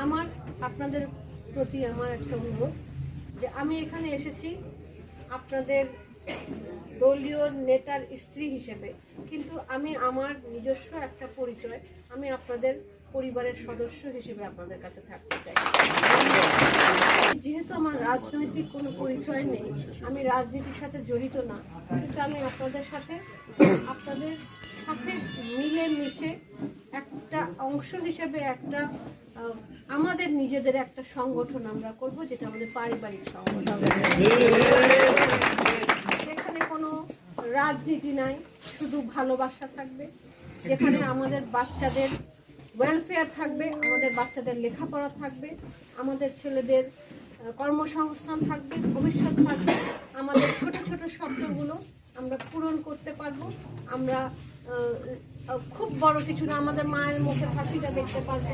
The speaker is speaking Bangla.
আমার আপনাদের প্রতি আমার একটা অনুরোধ যে আমি এখানে এসেছি আপনাদের দলীয় নেতার স্ত্রী হিসেবে, কিন্তু আমি আমার নিজস্ব একটা পরিচয়, আমি আপনাদের পরিবারের সদস্য হিসেবে আপনাদের কাছে থাকতে চাই। যেহেতু আমার রাজনৈতিক কোনো পরিচয় নেই, আমি রাজনীতির সাথে জড়িত না, কিন্তু আমি আপনাদের সাথে মিলে মিশে একটা অংশ হিসেবে একটা আমাদের নিজেদের একটা সংগঠন আমরা করব, যেটা আমাদের পারিবারিক সংগঠন। এখানে কোনো রাজনীতি নাই, শুধু ভালোবাসা থাকবে, যেখানে আমাদের বাচ্চাদের ওয়েলফেয়ার থাকবে, আমাদের বাচ্চাদের লেখাপড়া থাকবে, আমাদের ছেলেদের কর্মসংস্থান থাকবে, ভবিষ্যৎ থাকবে, আমাদের ছোট ছোট স্বপ্নগুলো আমরা পূরণ করতে পারবো। আমরা খুব বড় কিছু না, আমাদের মায়ের মুখে হাসিটা দেখতে পারবো।